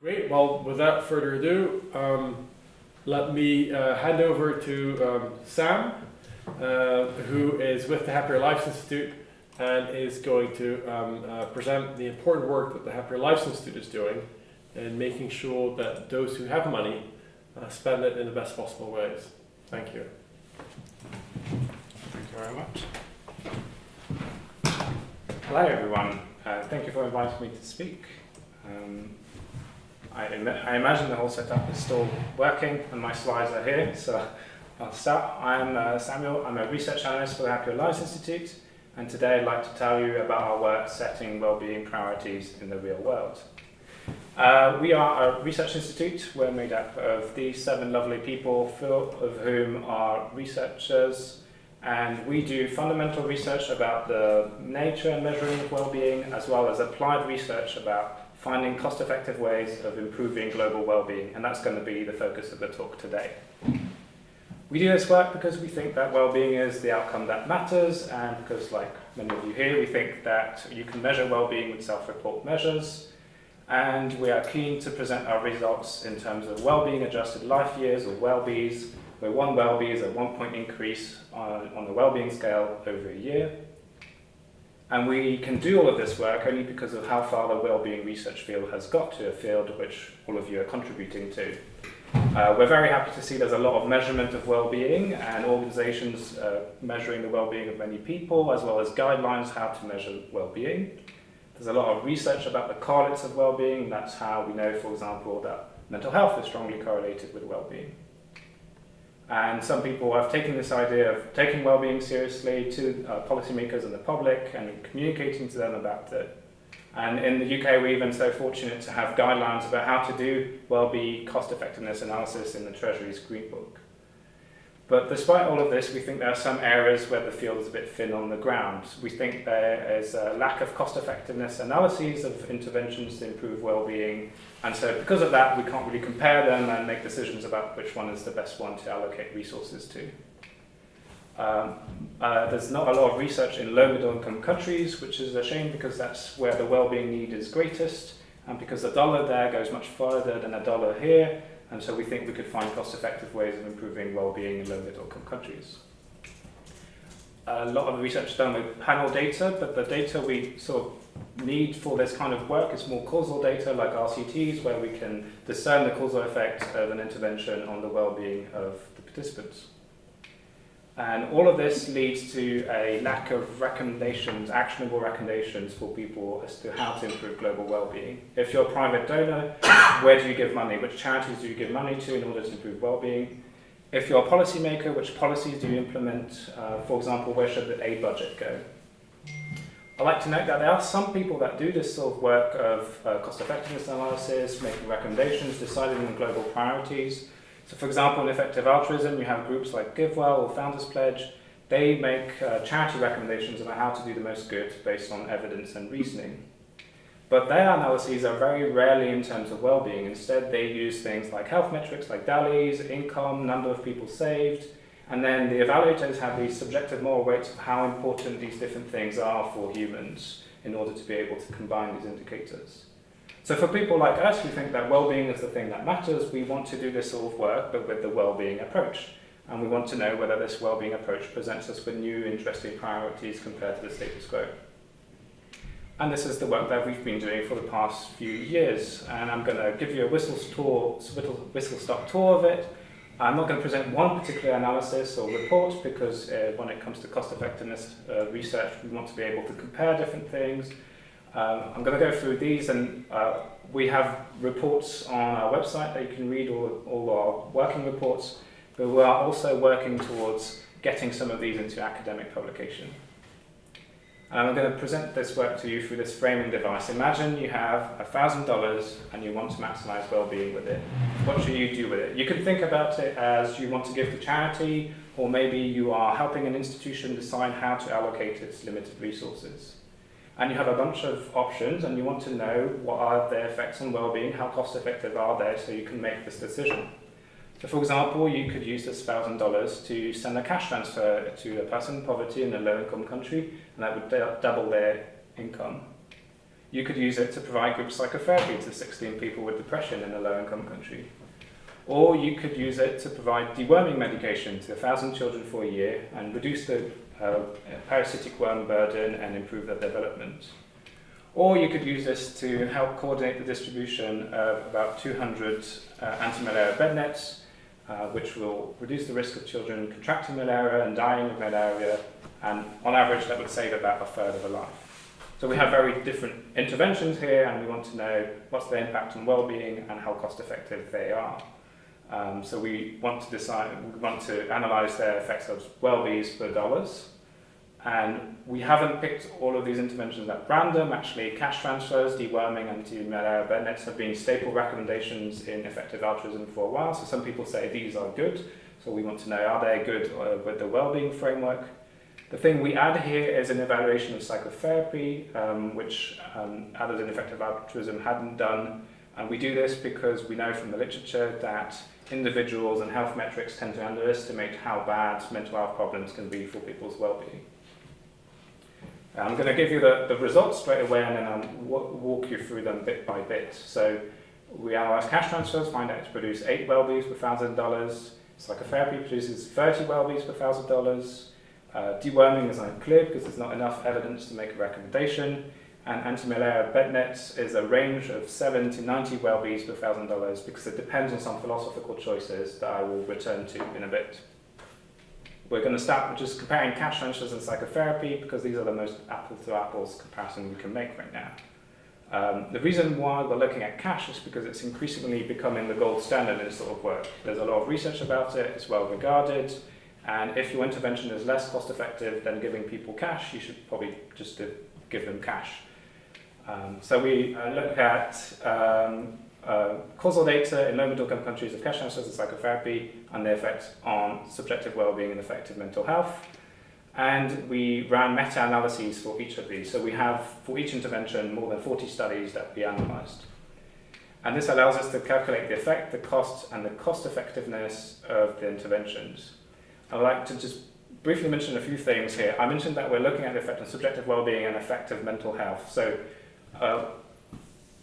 Great. Well, without further ado, let me hand over to Sam, who is with the Happier Lives Institute and is going to present the important work that the Happier Lives Institute is doing in making sure that those who have money spend it in the best possible ways. Thank you. Thank you very much. Hello everyone. Thank you for inviting me to speak. I imagine the whole setup is still working and my slides are here, so I'll start. I'm Samuel. I'm a research analyst for the Happier Lives Institute, and today I'd like to tell you about our work setting well-being priorities in the real world. We are a research institute. We're made up of these 7 lovely people, 4 of whom are researchers, and we do fundamental research about the nature and measuring of well-being, as well as applied research about finding cost-effective ways of improving global well-being, and that's going to be the focus of the talk today. We do this work because we think that well-being is the outcome that matters, and because, like many of you here, we think that you can measure well-being with self-report measures, and we are keen to present our results in terms of well-being adjusted life years, or WELLBYs, where 1 WELLBY is a 1-point increase on the well-being scale over a year. And we can do all of this work only because of how far the wellbeing research field has got to, a field which all of you are contributing to. We're very happy to see there's a lot of measurement of well-being and organizations measuring the well-being of many people, as well as guidelines how to measure well-being. There's a lot of research about the correlates of well-being. That's how we know, for example, that mental health is strongly correlated with well-being. And some people have taken this idea of taking well-being seriously to policymakers and the public and communicating to them about it. And in the UK, we're even so fortunate to have guidelines about how to do well-being cost-effectiveness analysis in the Treasury's Green Book. But despite all of this, we think there are some areas where the field is a bit thin on the ground. We think there is a lack of cost-effectiveness analyses of interventions to improve well-being, and so because of that, we can't really compare them and make decisions about which one is the best one to allocate resources to. There's not a lot of research in low middle income countries, which is a shame because that's where the well-being need is greatest, and because the dollar there goes much further than a dollar here, and so we think we could find cost-effective ways of improving well-being in low middle income countries. A lot of the research is done with panel data, but the data we sort of need for this kind of work is more causal data like RCTs, where we can discern the causal effect of an intervention on the well-being of the participants. And all of this leads to a lack of recommendations, actionable recommendations for people as to how to improve global well-being. If you're a private donor, where do you give money? Which charities do you give money to in order to improve well-being? If you're a policymaker, which policies do you implement? For example, where should the aid budget go? I'd like to note that there are some people that do this sort of work of cost-effectiveness analysis, making recommendations, deciding on global priorities. So for example, in effective altruism, you have groups like GiveWell or Founders Pledge. They make charity recommendations about how to do the most good based on evidence and reasoning. But their analyses are very rarely in terms of well-being. Instead, they use things like health metrics like DALYs, income, number of people saved, and then the evaluators have these subjective moral weights of how important these different things are for humans in order to be able to combine these indicators. So for people like us who think that well-being is the thing that matters, we want to do this sort of work, but with the well-being approach. And we want to know whether this well-being approach presents us with new, interesting priorities compared to the status quo. And this is the work that we've been doing for the past few years. And I'm going to give you a whistle-stop tour of it. I'm not going to present one particular analysis or report because when it comes to cost-effectiveness research, we want to be able to compare different things. I'm going to go through these, and we have reports on our website that you can read, all our working reports, but we are also working towards getting some of these into academic publication. And I'm going to present this work to you through this framing device. Imagine you have $1,000 and you want to maximize well-being with it. What should you do with it? You can think about it as you want to give to charity, or maybe you are helping an institution decide how to allocate its limited resources. And you have a bunch of options and you want to know what are their effects on well-being, how cost-effective are they, so you can make this decision. So for example, you could use this $1,000 to send a cash transfer to a person in poverty in a low-income country, and that would double their income. You could use it to provide group psychotherapy to 16 people with depression in a low-income country. Or you could use it to provide deworming medication to 1,000 children for a year and reduce the parasitic worm burden and improve their development. Or you could use this to help coordinate the distribution of about 200 anti-malaria bed nets, which will reduce the risk of children contracting malaria and dying of malaria, and on average that would save about a third of a life. So we have very different interventions here, and we want to know what's the impact on well-being and how cost-effective they are. So we want to analyse their effects as WELLBYs per dollars. And we haven't picked all of these interventions at random. Actually, cash transfers, deworming, anti-malaria bed nets have been staple recommendations in effective altruism for a while. So some people say these are good. So we want to know, are they good with the well-being framework? The thing we add here is an evaluation of psychotherapy, which others in effective altruism hadn't done. And we do this because we know from the literature that individuals and health metrics tend to underestimate how bad mental health problems can be for people's well-being. I'm going to give you the results straight away, and then I'll walk you through them bit by bit. So we analyse cash transfers, find out to produce 8 WELLBYs per $1,000. Psychotherapy produces 30 WELLBYs per $1,000. Deworming is unclear because there's not enough evidence to make a recommendation. And anti-malaria bed nets is a range of 7 to 90 WELLBYs per $1,000 because it depends on some philosophical choices that I will return to in a bit. We're going to start with just comparing cash transfers and psychotherapy because these are the most apples-to-apples comparison we can make right now. The reason why we're looking at cash is because it's increasingly becoming the gold standard in this sort of work. There's a lot of research about it, it's well regarded, and if your intervention is less cost-effective than giving people cash, you should probably just give them cash. So we look at causal data in low-middle-income countries of cash transfers and psychotherapy and their effect on subjective well-being and effective mental health. And we ran meta-analyses for each of these. So we have, for each intervention, more than 40 studies that we analysed. And this allows us to calculate the effect, the cost, and the cost-effectiveness of the interventions. I'd like to just briefly mention a few things here. I mentioned that we're looking at the effect on subjective well-being and effective mental health. So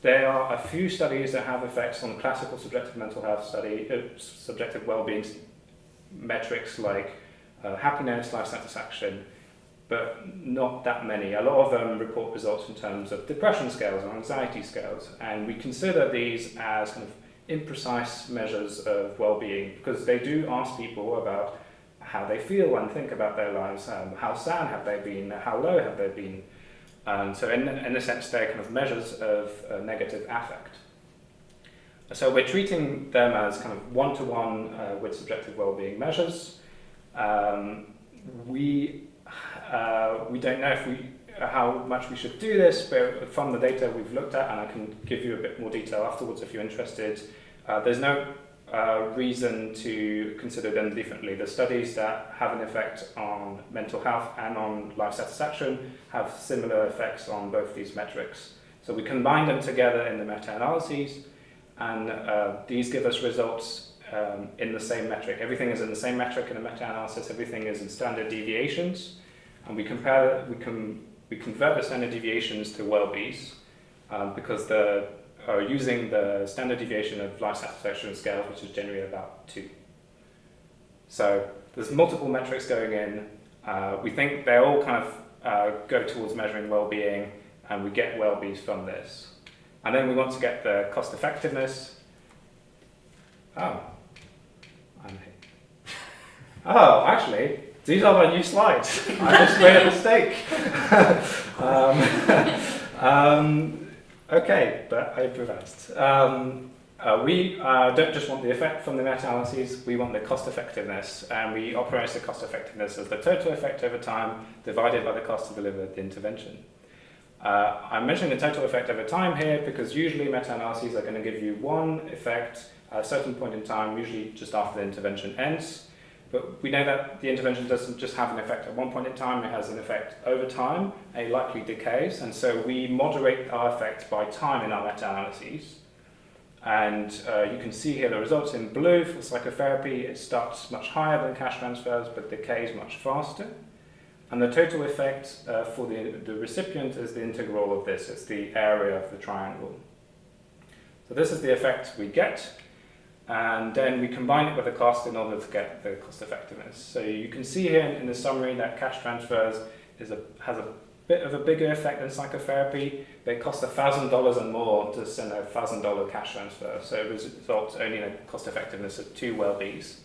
there are a few studies that have effects on classical subjective mental health subjective well-being metrics like happiness, life satisfaction, but not that many. A lot of them report results in terms of depression scales or anxiety scales, and we consider these as kind of imprecise measures of well-being because they do ask people about how they feel and think about their lives, how sad have they been, how low have they been. So in a sense, they're kind of measures of negative affect. So we're treating them as kind of one-to-one with subjective well-being measures. We don't know how much we should do this, but from the data we've looked at, and I can give you a bit more detail afterwards if you're interested, there's no reason to consider them differently. The studies that have an effect on mental health and on life satisfaction have similar effects on both these metrics. So we combine them together in the meta-analyses, and these give us results in the same metric. Everything is in the same metric in a meta-analysis, everything is in standard deviations, and we convert the standard deviations to WELLBYs because using the standard deviation of life satisfaction scale, which is generally about 2. So there's multiple metrics going in. We think they all kind of go towards measuring well-being, and we get WELLBYs from this. And then we want to get the cost effectiveness. Actually, these are my new slides. I just made a mistake. Okay, but I improvised. We don't just want the effect from the meta-analyses, we want the cost effectiveness, and we optimize the cost effectiveness as the total effect over time divided by the cost to deliver the intervention. I'm mentioning the total effect over time here because usually meta-analyses are going to give you one effect at a certain point in time, usually just after the intervention ends. But we know that the intervention doesn't just have an effect at one point in time, it has an effect over time, it likely decays, and so we moderate our effect by time in our meta-analyses. And you can see here the results in blue for psychotherapy. It starts much higher than cash transfers, but decays much faster. And the total effect for the recipient is the integral of this. It's the area of the triangle. So this is the effect we get, and then we combine it with the cost in order to get the cost effectiveness. So you can see here in the summary that cash transfers has a bit of a bigger effect than psychotherapy. They cost $1,000 and more to send a $1,000 cash transfer. So it results only in a cost effectiveness of 2 WELLBYs.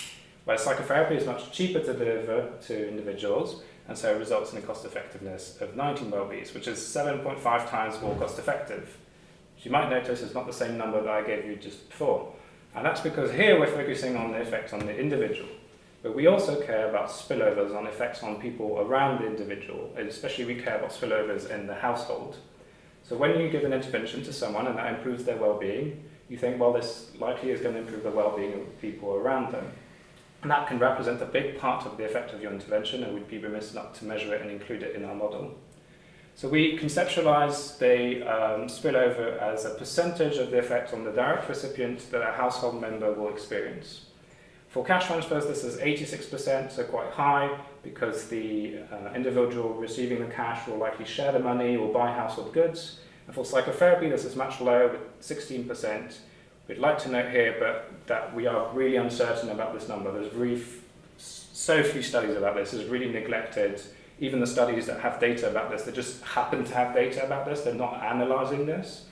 Whereas psychotherapy is much cheaper to deliver to individuals, and so it results in a cost effectiveness of 19 WELLBYs, which is 7.5 times more cost effective. Which you might notice is not the same number that I gave you just before. And that's because here we're focusing on the effect on the individual. But we also care about spillovers on effects on people around the individual, and especially we care about spillovers in the household. So when you give an intervention to someone and that improves their well-being, you think, well, this likely is going to improve the well-being of people around them. And that can represent a big part of the effect of your intervention, and we'd be remiss not to measure it and include it in our model. So we conceptualize the spillover as a percentage of the effect on the direct recipient that a household member will experience. For cash transfers, this is 86%, so quite high, because the individual receiving the cash will likely share the money or buy household goods. And for psychotherapy, this is much lower, with 16%. We'd like to note here that we are really uncertain about this number. There's really so few studies about this. It's really neglected. Even the studies that have data about this, they just happen to have data about this. They're not analysing this.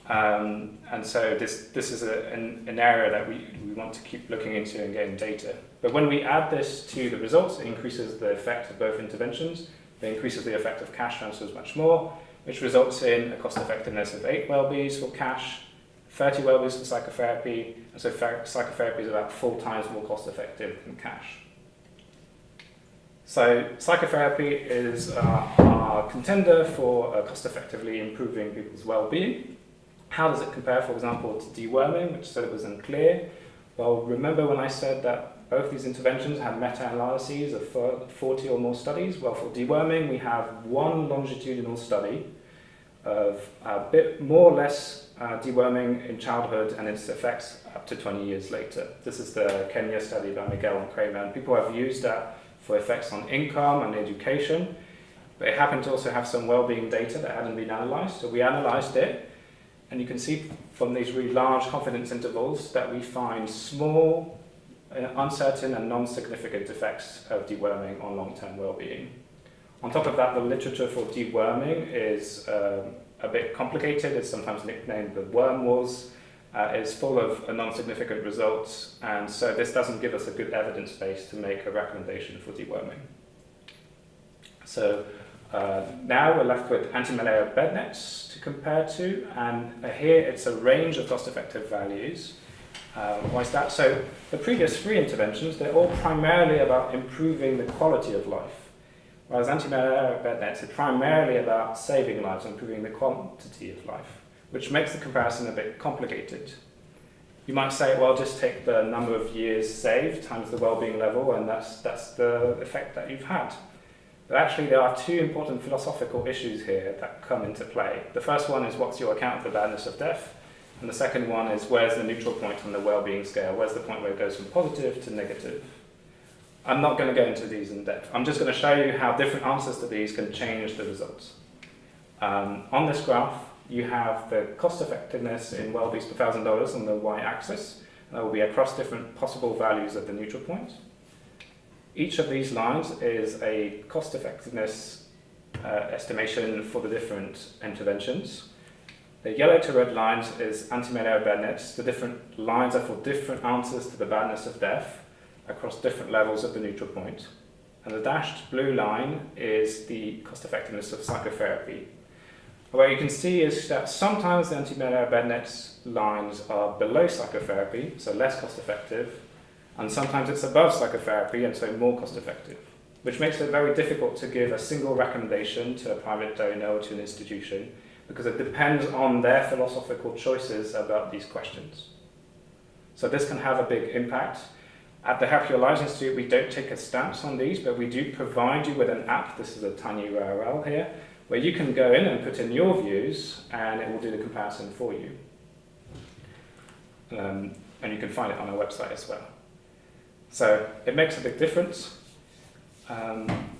And so this is an area that we want to keep looking into and getting data. But when we add this to the results, it increases the effect of both interventions. It increases the effect of cash transfers much more, which results in a cost effectiveness of 8 WELLBYs for cash, 30 WELLBYs for psychotherapy, and so psychotherapy is about 4 times more cost effective than cash. So psychotherapy is our contender for cost effectively improving people's well-being. How does it compare, for example, to deworming, which said it was unclear? Well, remember when I said that both these interventions had meta-analyses of 40 or more studies? Well, for deworming, we have one longitudinal study of a bit more or less deworming in childhood and its effects up to 20 years later. This is the Kenya study by Miguel and Kramer, and people have used that for effects on income and education. But it happened to also have some well-being data that hadn't been analysed, so we analysed it, and you can see from these really large confidence intervals that we find small, uncertain and non-significant effects of deworming on long-term well-being. On top of that, the literature for deworming is a bit complicated. It's sometimes nicknamed the worm wars. Is full of non-significant results, and so this doesn't give us a good evidence base to make a recommendation for deworming. So now we're left with anti-malaria bed nets to compare to, and here it's a range of cost-effective values. Why is that? So the previous 3 interventions, they're all primarily about improving the quality of life, whereas anti-malaria bed nets are primarily about saving lives, improving the quantity of life, which makes the comparison a bit complicated. You might say, well, just take the number of years saved times the well-being level, and that's the effect that you've had. But actually, there are 2 important philosophical issues here that come into play. The first one is, what's your account of the badness of death? And the second one is, where's the neutral point on the well-being scale? Where's the point where it goes from positive to negative? I'm not going to go into these in depth. I'm just going to show you how different answers to these can change the results. On this graph, you have the cost effectiveness in WELLBYs per $1,000 on the y-axis. That will be across different possible values of the neutral point. Each of these lines is a cost effectiveness estimation for the different interventions. The yellow to red lines is anti-malaria bed nets. The different lines are for different answers to the badness of death across different levels of the neutral point. And the dashed blue line is the cost effectiveness of psychotherapy. What you can see is that sometimes the anti-malaria bed nets lines are below psychotherapy, so less cost effective, and sometimes it's above psychotherapy and so more cost effective, which makes it very difficult to give a single recommendation to a private donor or to an institution, because it depends on their philosophical choices about these questions. So this can have a big impact. At the Happy Your Lives Institute, we don't take a stance on these, but we do provide you with an app. This is a tiny URL here, where you can go in and put in your views, and it will do the comparison for you. And you can find it on our website as well. So it makes a big difference.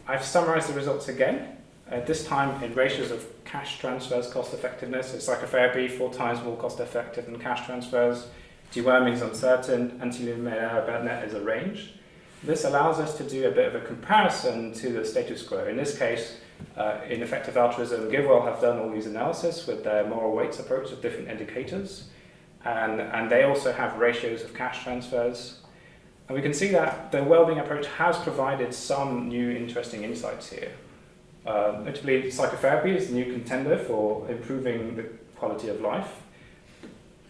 I've summarized the results again, this time in ratios of cash transfers cost effectiveness. So psychotherapy 4 times more cost effective than cash transfers. Deworming is uncertain, anti-linear net is arranged. This allows us to do a bit of a comparison to the status quo. In this case, in effective altruism, GiveWell have done all these analysis with their moral weights approach of different indicators. And they also have ratios of cash transfers. And we can see that the wellbeing approach has provided some new interesting insights here. Notably, psychotherapy is the new contender for improving the quality of life.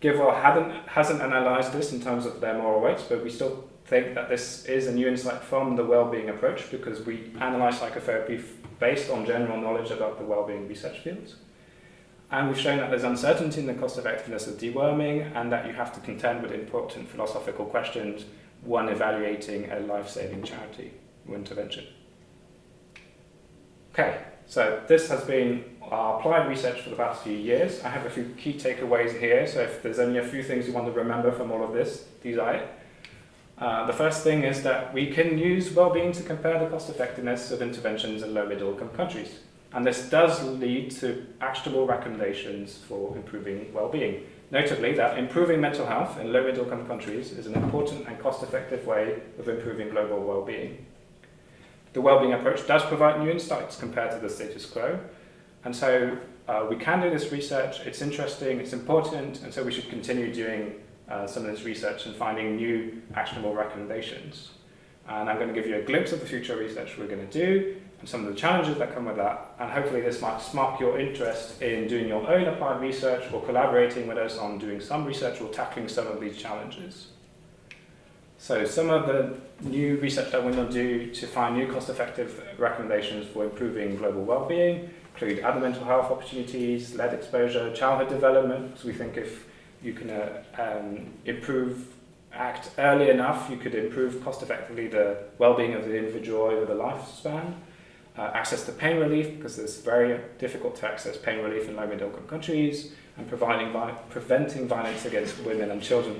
GiveWell hasn't analysed this in terms of their moral weights, but we still think that this is a new insight from the wellbeing approach because we analyse psychotherapy based on general knowledge about the wellbeing research fields. And we've shown that there's uncertainty in the cost effectiveness of deworming and that you have to contend with important philosophical questions when evaluating a life-saving charity or intervention. Okay, so this has been our applied research for the past few years. I have a few key takeaways here, so if there's only a few things you want to remember from all of this, these are it. The first thing is that we can use wellbeing to compare the cost effectiveness of interventions in low middle income countries. And this does lead to actionable recommendations for improving well-being. Notably, that improving mental health in low middle income countries is an important and cost-effective way of improving global well-being. The wellbeing approach does provide new insights compared to the status quo. And so we can do this research, it's interesting, it's important, and so we should continue doing some of this research and finding new actionable recommendations. And I'm going to give you a glimpse of the future research we're going to do, and some of the challenges that come with that, and hopefully this might spark your interest in doing your own applied research or collaborating with us on doing some research or tackling some of these challenges. So some of the new research that we're going to do to find new cost-effective recommendations for improving global well-being include other mental health opportunities, lead exposure, childhood development, because we think if you can act early enough, you could improve cost-effectively the well-being of the individual over the lifespan. Access to pain relief, because it's very difficult to access pain relief in low-middle-income countries, and preventing violence against women and children.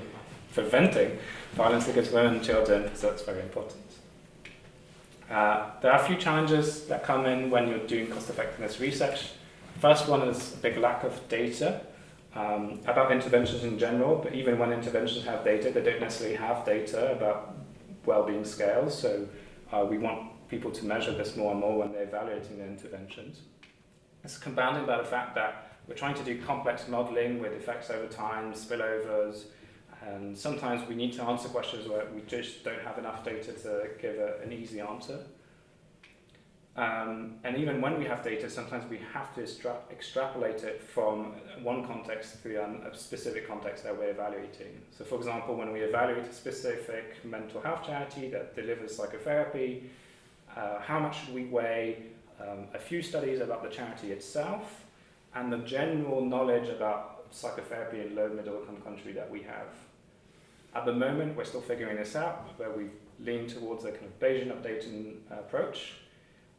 Preventing violence against women and children, so that's very important. There are a few challenges that come in when you're doing cost-effectiveness research. First one is a big lack of data about interventions in general, but even when interventions have data, they don't necessarily have data about well-being scales, so we want people to measure this more and more when they're evaluating their interventions. It's compounded by the fact that we're trying to do complex modelling with effects over time, spillovers, and sometimes we need to answer questions where we just don't have enough data to give an easy answer. And even when we have data, sometimes we have to extrapolate it from one context to a specific context that we're evaluating. So for example, when we evaluate a specific mental health charity that delivers psychotherapy, how much should we weigh a few studies about the charity itself and the general knowledge about psychotherapy in low middle income country that we have? At the moment, we're still figuring this out, where we lean towards a kind of Bayesian updating approach.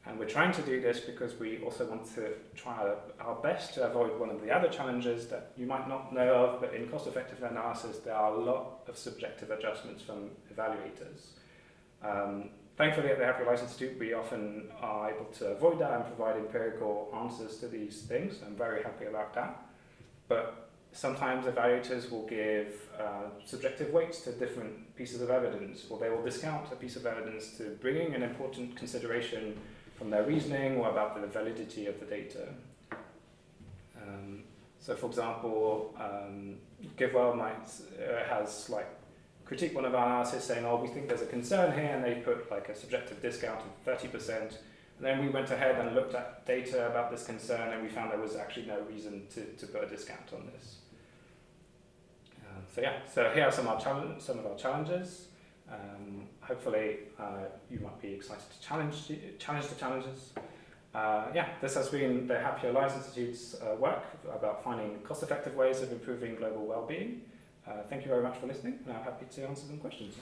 And we're trying to do this because we also want to try our best to avoid one of the other challenges that you might not know of, but in cost-effective analysis, there are a lot of subjective adjustments from evaluators. Thankfully, at the Happy Life Institute, we often are able to avoid that and provide empirical answers to these things. I'm very happy about that. But sometimes evaluators will give subjective weights to different pieces of evidence, or they will discount a piece of evidence to bring in an important consideration from their reasoning or about the validity of the data. So for example, GiveWell has critique one of our analysis saying, oh, we think there's a concern here, and they put like a subjective discount of 30%. And then we went ahead and looked at data about this concern, and we found there was actually no reason to put a discount on this. So here are some of our challenges. Hopefully you might be excited to challenge the challenges. This has been the Happier Lives Institute's work about finding cost-effective ways of improving global well-being. Thank you very much for listening, and I'm happy to answer some questions.